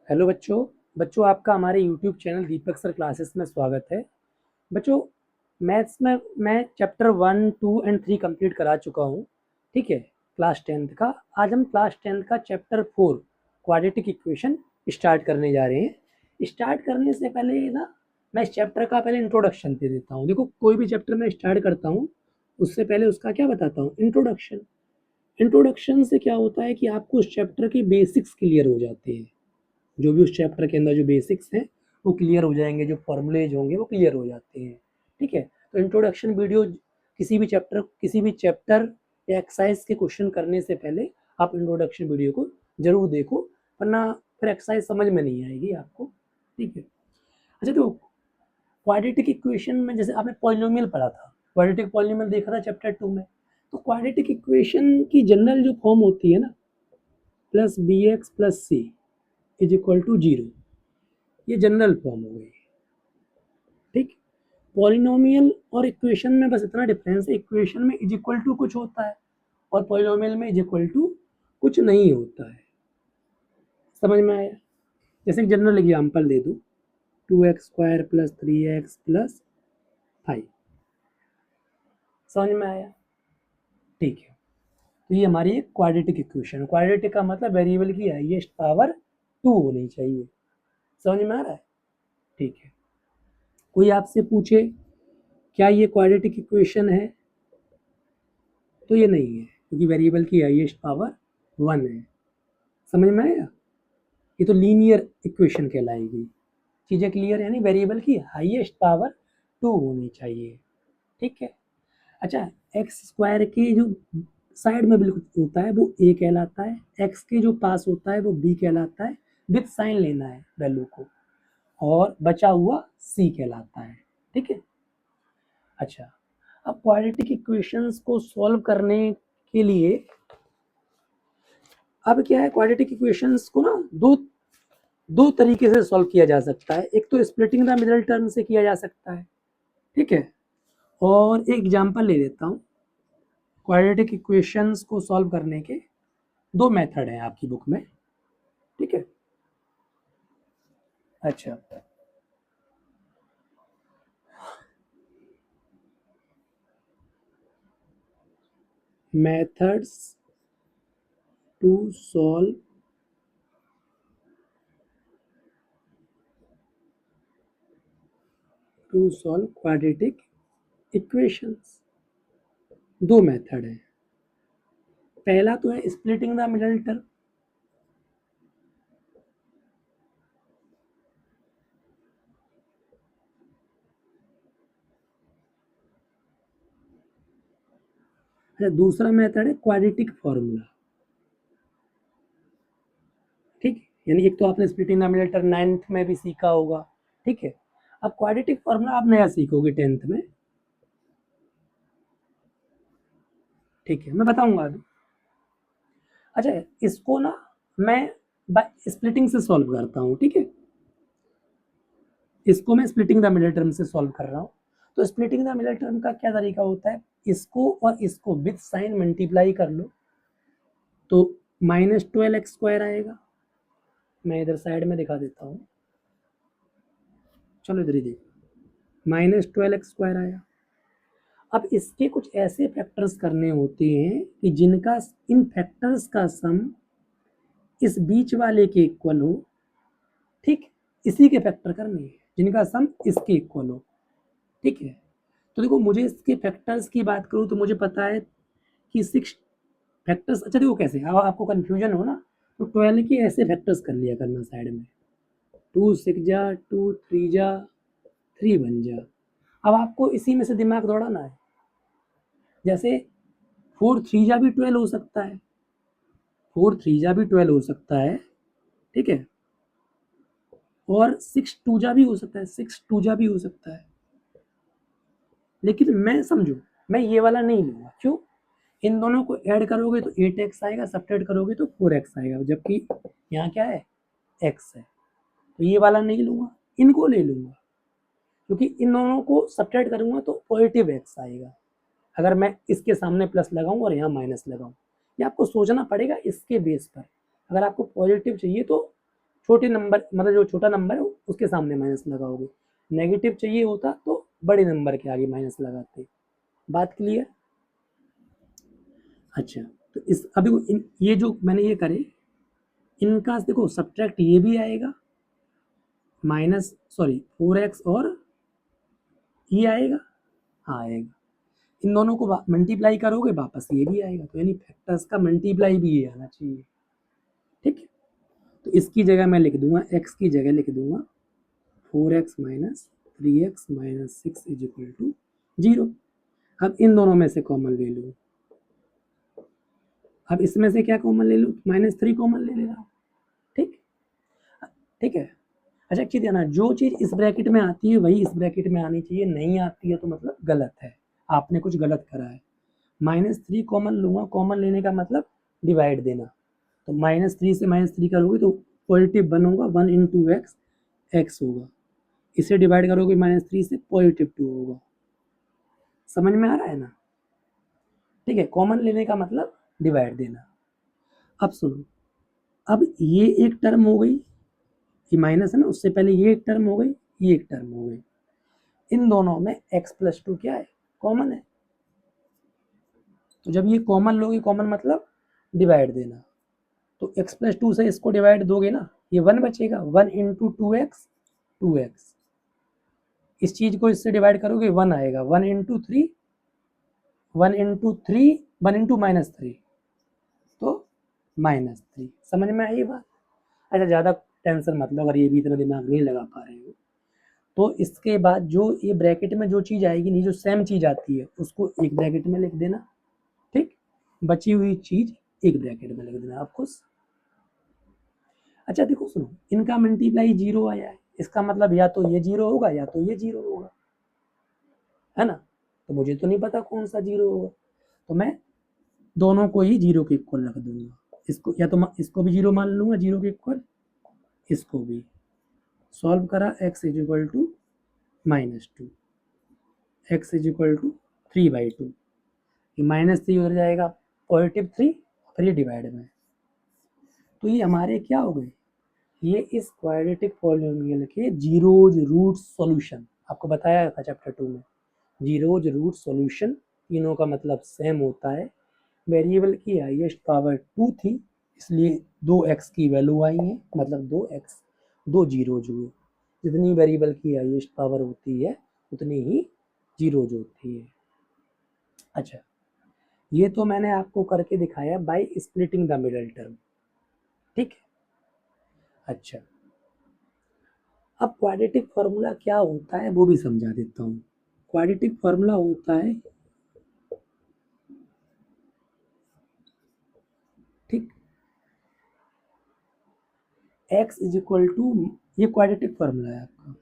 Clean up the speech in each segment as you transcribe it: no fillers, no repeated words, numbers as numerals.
Hello बच्चों। आपका हमारे यूट्यूब चैनल दीपक सर क्लासेस में स्वागत है। बच्चों, मैथ्स में मैं चैप्टर 1, 2 एंड 3 कंप्लीट करा चुका हूँ। ठीक है, क्लास 10th का। आज हम क्लास 10th का चैप्टर 4 क्वाड्रेटिक इक्वेशन स्टार्ट करने जा रहे हैं। स्टार्ट करने से पहले ना मैं इस चैप्टर का पहले इंट्रोडक्शन दे देता हूँ। देखो, कोई भी चैप्टर मैं स्टार्ट करता हूँ उससे पहले उसका क्या बताता हूँ, इंट्रोडक्शन। इंट्रोडक्शन से क्या होता है कि आपको उस चैप्टर के बेसिक्स क्लियर हो जाते हैं। जो भी उस चैप्टर के अंदर जो बेसिक्स हैं वो क्लियर हो जाएंगे, जो फॉर्मूलेज होंगे वो क्लियर हो जाते हैं। ठीक है, तो इंट्रोडक्शन वीडियो किसी भी चैप्टर या एक्सरसाइज के क्वेश्चन करने से पहले आप इंट्रोडक्शन वीडियो को जरूर देखो, वरना फिर एक्सरसाइज समझ में नहीं आएगी आपको। ठीक है, अच्छा तो क्वाड्रेटिक इक्वेशन में जैसे आपने पॉलिनोमियल पढ़ा था, क्वाड्रेटिक पॉलिनोमियल देखा था चैप्टर 2 में। तो क्वाड्रेटिक इक्वेशन की जनरल जो फॉर्म होती है ना, plus b x plus c is equal to 0, ये जनरल फॉर्म हो गई। ठीक, पॉलिनोमियल और इक्वेशन में बस इतना डिफरेंस है, इक्वेशन में इज इक्वल टू कुछ होता है और पॉलिनोमियल में इज इक्वल टू कुछ नहीं होता है। समझ में आया? जैसे एक जनरल एग्जांपल दे दूं, 2x² प्लस 3x प्लस 5। समझ में आया? ठीक है, तो ये हमारी एक क्वाड्रेटिक इक्वेशन। क्वाड्रेटिक का मतलब वेरिएबल की हाईएस्ट पावर 2 होनी चाहिए। समझ में आ रहा है? ठीक है, कोई आपसे पूछे क्या ये क्वाड्रेटिक इक्वेशन है, तो ये नहीं है, क्योंकि वेरिएबल की हाईएस्ट पावर 1 है। समझ में आया? ये तो लीनियर इक्वेशन कहलाएगी। चीज़ें क्लियर है? नहीं, वेरिएबल की हाईएस्ट पावर 2 होनी चाहिए। ठीक है, अच्छा, एक्स स्क्वायर के जो साइड में बिल्कुल होता है वो ए कहलाता है, एक्स के जो पास होता है वो बी कहलाता है, विथ साइन लेना है वैल्यू को, और बचा हुआ सी कहलाता है। ठीक है, अच्छा, अब क्वाड्रेटिक इक्वेशंस को सॉल्व करने के लिए अब क्या है, क्वाड्रेटिक इक्वेशंस को ना दो तरीके से सॉल्व किया जा सकता है। एक तो स्प्लिटिंग द मिडल टर्म से किया जा सकता है। ठीक है, और एक एग्जांपल ले लेता हूँ। क्वाड्रेटिक इक्वेशंस को सॉल्व करने के दो मेथड हैं आपकी बुक में। ठीक है, अच्छा, methods to solve quadratic equations. दो मेथड है। पहला तो है स्प्लिटिंग द मिडल टर्म। दूसरा मेथड है क्वाड्रेटिक फॉर्मूला। ठीक है, यानी एक तो आपने splitting the middle term 9th में भी सीखा होगा। ठीक है, अब क्वाड्रेटिक फॉर्मूला आप नया सीखोगे 10th में। ठीक है, मैं बताऊंगा अभी। अच्छा, इसको ना मैं स्प्लिटिंग से सॉल्व करता हूँ। ठीक है, इसको मैं स्प्लिटिंग द मिडल टर्म से सॉल्व कर रहा हूँ। तो स्प्लिटिंग द मिडल टर्म का क्या तरीका होता है, इसको और इसको विथ साइन मल्टीप्लाई कर लो तो -12x² आएगा। मैं इधर साइड में दिखा देता हूँ, चलो इधर ही देखो, -12x² आया। अब इसके कुछ ऐसे फैक्टर्स करने होते हैं कि जिनका इन फैक्टर्स का सम इस बीच वाले के इक्वल हो। ठीक, इसी के फैक्टर करने हैं जिनका सम इसके इक्वल हो। ठीक है, तो देखो, मुझे इसके फैक्टर्स की बात करूँ तो मुझे पता है कि 6 फैक्टर्स। अच्छा देखो कैसे, अब आपको कन्फ्यूजन हो ना, तो 12 के ऐसे फैक्टर्स कर लिया करना साइड में, 2 6 जा, 2 3 जा, 3 बन जा। अब आपको इसी में से दिमाग दौड़ाना है। जैसे 4 3 जा भी 12 हो सकता है, 4 3 जा भी 12 हो सकता है। ठीक है, और 6 2 जा भी हो सकता है, 6 2 जा भी हो सकता है। लेकिन मैं समझो, मैं ये वाला नहीं लूंगा। क्यों? इन दोनों को ऐड करोगे तो 8x आएगा, सब्ट्रैक्ट करोगे तो 4x आएगा, जबकि यहाँ क्या है, x है। तो ये वाला नहीं लूंगा, इनको ले लूंगा, क्योंकि इन दोनों को सब्ट्रैक्ट करूंगा तो पॉजिटिव x आएगा अगर मैं इसके सामने प्लस लगाऊं और यहाँ माइनस लगाऊं। ये आपको सोचना पड़ेगा इसके बेस पर। अगर आपको पॉजिटिव चाहिए तो छोटे नंबर मतलब जो छोटा नंबर है उसके सामने माइनस लगाओगे। नेगेटिव चाहिए होता तो बड़े नंबर के आगे माइनस लगाते। बात क्लियर? अच्छा, तो इस अभी ये जो मैंने ये करे, इनका देखो सब्ट्रैक्ट ये भी आएगा, माइनस सॉरी 4x और ये आएगा, हाँ आएगा। इन दोनों को मल्टीप्लाई करोगे वापस ये भी आएगा, तो यानी फैक्टर्स का मल्टीप्लाई भी ये आना चाहिए। ठीक है, तो इसकी जगह मैं लिख दूंगा, x की जगह लिख दूंगा 4x minus 3x minus 6 is equal to 0। अब इन दोनों में से कॉमन ले लूँ, अब इसमें से क्या कॉमन ले लूँ, -3 कॉमन ले लेना। ठीक, ठीक है। अच्छा एक चीज ध्यान, जो चीज इस ब्रैकेट में आती है वही इस ब्रैकेट में आनी चाहिए, नहीं आती है तो मतलब गलत है, आपने कुछ गलत करा है। -3 कॉमन लूंगा, कॉमन लेने का मतलब डिवाइड देना, तो -3 से -3 करोगे तो पॉजिटिव 1 होगा, 1 इंटू एक्स एक्स होगा, इसे डिवाइड करोगे -3 से पॉजिटिव 2 होगा। समझ में आ रहा है ना? ठीक है, कॉमन लेने का मतलब डिवाइड देना। अब सुनो, अब ये एक टर्म हो गई, ये माइनस है ना, उससे पहले ये एक टर्म हो गई, ये एक टर्म हो गई। इन दोनों में x प्लस 2 क्या है, कॉमन है। तो जब ये कॉमन लोगे, कॉमन मतलब डिवाइड देना, तो x प्लस 2 से इसको डिवाइड दोगे ना, ये 1 बचेगा, 1 इंटू 2x 2x, इस चीज को इससे डिवाइड करोगे 1 आएगा, 1 इंटू 3 1 इंटू 3 1 इंटू -3 तो -3। समझ में आई बात? अच्छा ज़्यादा टेंशन मत लो अगर ये भी इतना दिमाग नहीं लगा पा रहे हो। तो इसके बाद जो ये ब्रैकेट में जो चीज़ आएगी नहीं, जो सेम चीज़ आती है उसको एक ब्रैकेट में लिख देना। ठीक, बची हुई चीज़ एक ब्रैकेट में लिख देना आपको। अच्छा देखो सुनो, इनका मल्टीप्लाई 0 आया है, इसका मतलब या तो ये 0 होगा या तो ये 0 होगा, है ना? तो मुझे तो नहीं पता कौन सा 0 होगा, तो मैं दोनों को ही 0 के इक्वल रख दूंगा। इसको या तो इसको भी 0 मान लूंगा 0 के इक्वल, इसको भी। सॉल्व करा, x is equal to -2, x is equal to 3/2, ये -3 हो जाएगा +3, फिर ये डिवाइड में, तो ये हमारे क्या हो गए, ये इस क्वाड्रेटिक पॉलिनोमियल के जीरोज रूट सॉल्यूशन। आपको बताया था चैप्टर 2 में, जीरोज रूट सॉल्यूशन तीनों का मतलब सेम होता है। वेरिएबल की हाईएस्ट पावर 2 थी, इसलिए 2x की वैल्यू आई है, मतलब 2x, 2 जीरोज हुए। जितनी वेरिएबल की हाईएस्ट पावर होती है उतनी ही जीरोज होती है। अच्छा, ये तो मैंने आपको करके दिखाया by splitting the middle term. ठीक है, अच्छा अब क्वाड्रेटिक फॉर्मूला क्या होता है वो भी समझा देता हूँ। क्वाड्रेटिक फॉर्मूला होता है, ठीक, x इज इक्वल टू, ये क्वाड्रेटिक फॉर्मूला है आपका,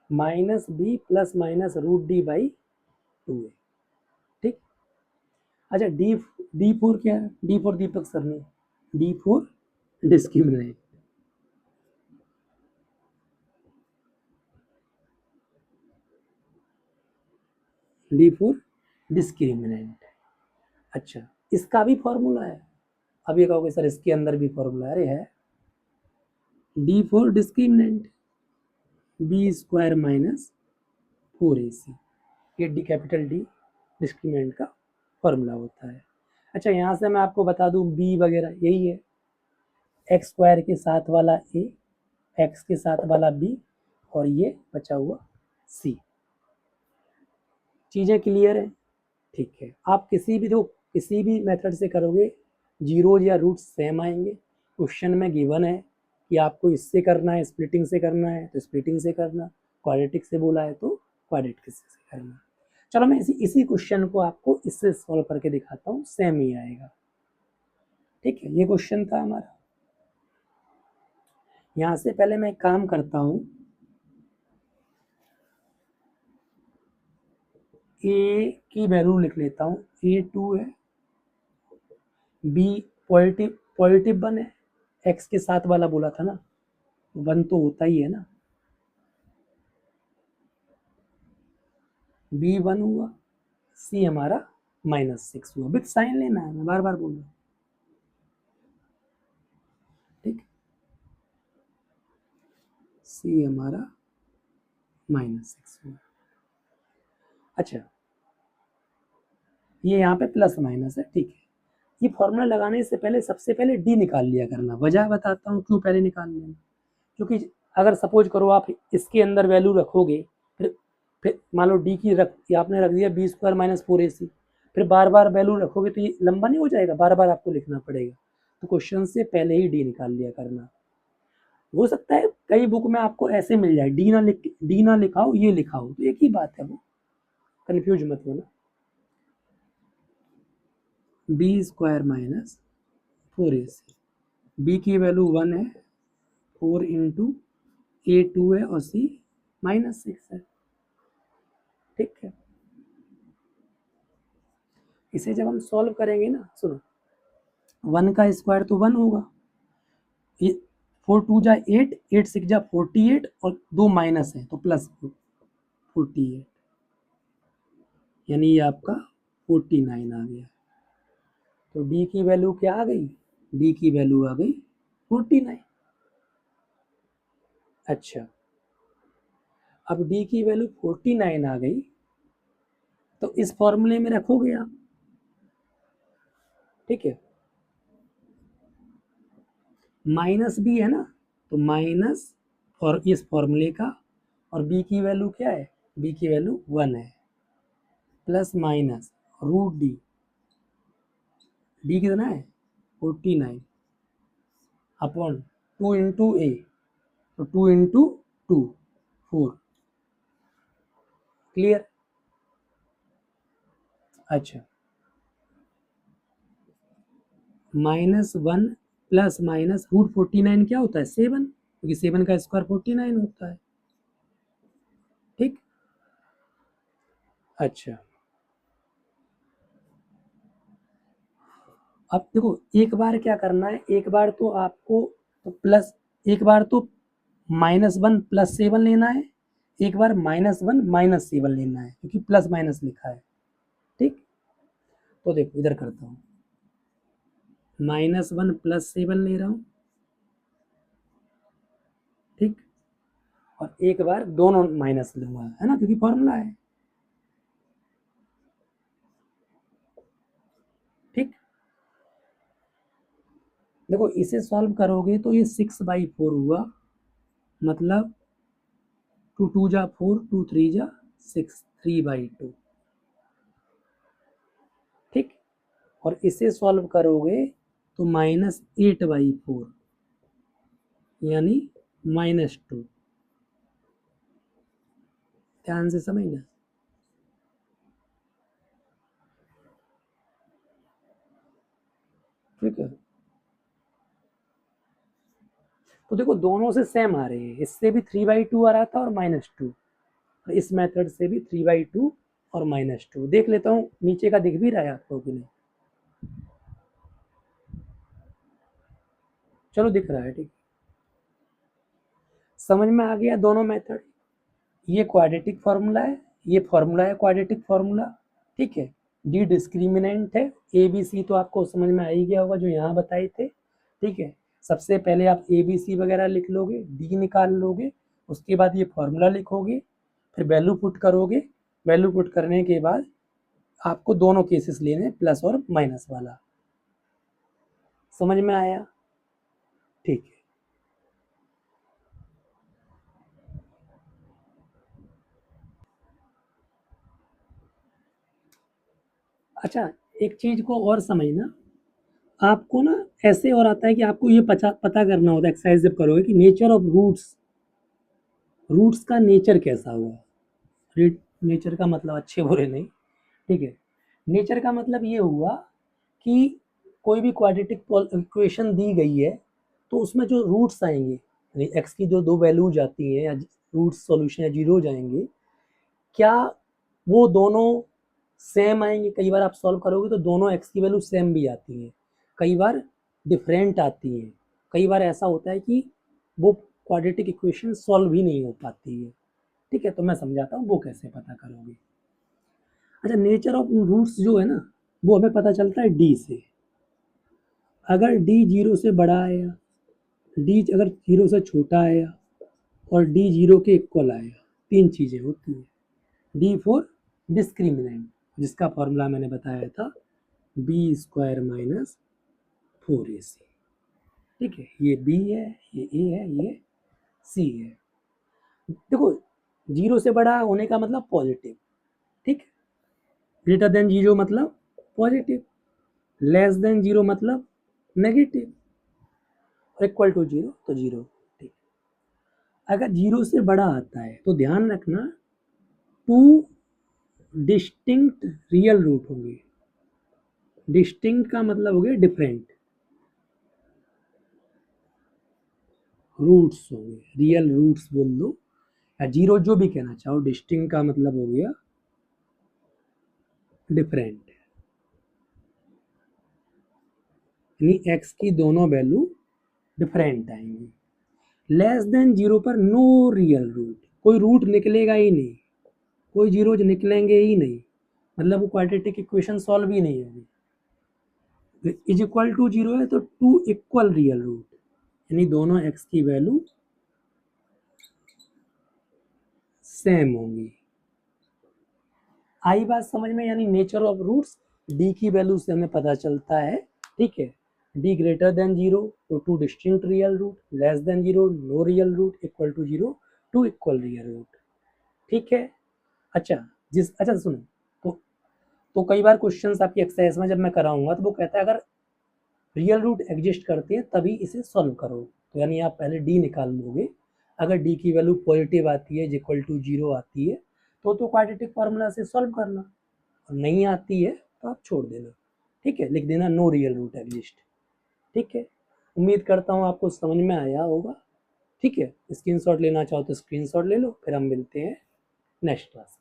-b प्लस माइनस √d/2 है। ठीक, अच्छा D4 क्या है, D4 दीपक सर ने, D4 डिस्क्रिमिनेंट, D4 डिस्क्रिमिनेंट। अच्छा, इसका भी फॉर्मूला है, अब ये कहोगे सर इसके अंदर भी फॉर्मूला, अरे है, D4 discriminant b² minus 4ac, ये डी कैपिटल डी डिस्क्रिमिनेंट का फॉर्मूला होता है। अच्छा यहाँ से मैं आपको बता दूं बी वगैरह यही है, x² के साथ वाला a, x के साथ वाला b, और ये बचा हुआ c। चीज़ें क्लियर है? ठीक है, आप किसी भी किसी भी मेथड से करोगे जीरोज या रूट सेम आएंगे। क्वेश्चन में गिवन है कि आपको इससे करना है, स्प्लिटिंग से करना है तो स्प्लिटिंग से करना, क्वाड्रेटिक से बोला है तो क्वाड्रेटिक से करना। चलो मैं इसी क्वेश्चन को आपको इससे सॉल्व करके दिखाता हूँ, सेम ही आएगा। ठीक है, ये क्वेश्चन था हमारा। यहाँ से पहले मैं एक काम करता हूँ, ए की वैल्यू लिख लेता हूँ, A2 है, बी पॉजिटिव 1 है, एक्स के साथ वाला बोला था ना, 1 तो होता ही है ना, B1 हुआ, C हमारा -6 हुआ, विथ साइन लेना है, मैं बार बार बोल रहा हूँ। ठीक, सी हमारा -6 हुआ। अच्छा, ये यहाँ पे प्लस माइनस है, ठीक है। ये फॉर्मूला लगाने से पहले सबसे पहले डी निकाल लिया करना। वजह बताता हूँ क्यों पहले निकाल लेना, क्योंकि अगर सपोज करो आप इसके अंदर वैल्यू रखोगे, फिर मान लो डी की आपने रख दिया b² - 4ac, फिर बार बार वैल्यू रखोगे तो ये लंबा नहीं हो जाएगा, बार बार आपको लिखना पड़ेगा। तो क्वेश्चन से पहले ही डी निकाल लिया करना। हो सकता है कई बुक में आपको ऐसे मिल जाए, डी ना लिखाओ, ये लिखाओ, तो एक ही बात है, वो कंफ्यूज मत होना। b² - 4ac, b की वैल्यू 1 है, 4 इंटू ए 2 है और सी -6 है, ठीक है। इसे जब हम सॉल्व करेंगे ना, सुनो, 1 का स्क्वायर तो 1 होगा, ये 4 2 जा 8, 8 6 जा 48 और 2 माइनस है तो प्लस 48, यानी ये आपका 49 आ गया। तो डी की वैल्यू क्या आ गई? डी की वैल्यू आ गई 49। अच्छा, अब डी की वैल्यू 49 आ गई, तो इस फॉर्मूले में रखोगे आप, ठीक है। माइनस बी है ना, तो माइनस और इस फॉर्मूले का, और बी की वैल्यू क्या है? बी की वैल्यू 1 है, plus minus root d, d कितना है? 49 अपॉन 2 इंटू ए, तो 2 इंटू 2 4। क्लियर? अच्छा, -1 प्लस माइनस रूट 49 क्या होता है? 7, क्योंकि 7 का स्क्वायर 49 होता है, ठीक। अच्छा, अब देखो, एक बार क्या करना है, एक बार तो आपको प्लस, एक बार तो -1 + 7 लेना है, एक बार -1 - 7 लेना है, क्योंकि प्लस माइनस लिखा है, ठीक। तो देखो इधर करता हूँ, -1 + 7 ले रहा हूँ, ठीक, और एक बार दोनों माइनस लूंगा, है ना, क्योंकि फॉर्मूला है, ठीक। देखो इसे सॉल्व करोगे तो ये 6/4 हुआ, मतलब 2 2 जा 4, 2 3 जा 6, 3/2, ठीक। और इसे सॉल्व करोगे तो -8/4, यानी -2। ध्यान से समझना, ठीक है। तो देखो दोनों से सेम आ रहे हैं, इससे भी 3/2 आ रहा था और -2, और इस मेथड से भी 3/2 और -2। देख लेता हूँ नीचे का दिख भी रहा है आपको कि नहीं? चलो दिख रहा है, ठीक। समझ में आ गया दोनों मेथड? ये क्वाड्रेटिक फार्मूला है, ये फार्मूला है क्वाड्रेटिक फार्मूला, ठीक है। डी डिस्क्रिमिनेंट है, ए बी सी तो आपको समझ में आ ही गया होगा जो यहाँ बताए थे, ठीक है। सबसे पहले आप ए बी सी वगैरह लिख लोगे, डी निकाल लोगे, उसके बाद ये फार्मूला लिखोगे, फिर वैल्यू पुट करोगे, वैल्यू पुट करने के बाद आपको दोनों केसेस लेने, प्लस और माइनस वाला। समझ में आया? ठीक है। अच्छा, एक चीज को और समझना, आपको ना ऐसे और आता है कि आपको ये पता करना होता है एक्सरसाइज जब करोगे कि नेचर ऑफ रूट्स, रूट्स का नेचर कैसा हुआ। नेचर का मतलब अच्छे बुरे नहीं, ठीक है। नेचर का मतलब ये हुआ कि कोई भी क्वाड्रेटिक इक्वेशन दी गई है तो उसमें जो रूट्स आएंगे, यानी एक्स की जो दो वैल्यूज आती हैं, या रूट्स सॉल्यूशन या जीरो जाएंगे, क्या वो दोनों सेम आएंगे? कई बार आप सॉल्व करोगे तो दोनों एक्स की वैल्यू सेम भी आती है, कई बार डिफरेंट आती है, कई बार ऐसा होता है कि वो क्वाड्रेटिक इक्वेशन सॉल्व ही नहीं हो पाती है, ठीक है। तो मैं समझाता हूँ वो कैसे पता करोगे। अच्छा, नेचर ऑफ रूट्स जो है ना, वो हमें पता चलता है डी से। अगर डी 0 से बड़ा आया, डी अगर 0 से छोटा आया, और डी 0 के इक्वल आएगा। 3 चीज़ें होती हैं। डी फॉर डिस्क्रिमिनेंट, जिसका फॉर्मूला मैंने बताया था बी स्क्वायर माइनस 4ac। ठीक है, ये बी है, ये ए है, ये सी है। देखो 0 से बड़ा होने का मतलब पॉजिटिव, ठीक, ग्रेटर देन 0 मतलब पॉजिटिव, लेस देन 0 मतलब नेगेटिव, इक्वल टू 0 तो 0। ठीक, अगर 0 से बड़ा आता है तो ध्यान रखना 2 डिस्टिंक्ट रियल रूट होंगे। डिस्टिंक्ट का मतलब हो गया डिफरेंट, रूट्स होंगे, रियल रूट्स बोल दो या 0 जो भी कहना चाहो। डिस्टिंक्ट का मतलब हो गया डिफरेंट, यानी x की दोनों वैल्यू डिफरेंट आएंगी। लेस देन 0 पर नो रियल रूट, कोई रूट निकलेगा ही नहीं, कोई जीरोज निकलेंगे ही नहीं, मतलब वो क्वाड्रेटिक इक्वेशन सॉल्व ही नहीं होगी। इज इक्वल टू 0 है तो 2 इक्वल रियल रूट, यानी दोनों x की वैल्यू सेम होंगी। आई बात समझ में, यानी नेचर ऑफ रूट्स d की वैल्यू से हमें पता चलता है। ठीक है, d ग्रेटर देन 0 तो 2 distinct real root, less than 0 no real root, equal to 0 2 equal real root. ठीक है, अच्छा सुनो, तो कई बार क्वेश्चंस आपकी एक्सरसाइज में जब मैं कराऊंगा तो वो कहता है अगर रियल रूट एग्जिस्ट करते हैं तभी इसे सॉल्व करो, तो यानी आप पहले डी निकाल लोगे। अगर डी की वैल्यू पॉजिटिव आती है इक्वल टू 0 आती है तो क्वाड्रेटिक फार्मूला से सॉल्व करना, और नहीं आती है तो आप छोड़ देना। ठीक है, लिख देना नो रियल रूट एग्जिस्ट। ठीक है, उम्मीद करता हूँ आपको समझ में आया होगा। ठीक है, स्क्रीनशॉट लेना चाहो तो स्क्रीनशॉट ले लो, फिर हम मिलते हैं नेक्स्ट क्लास।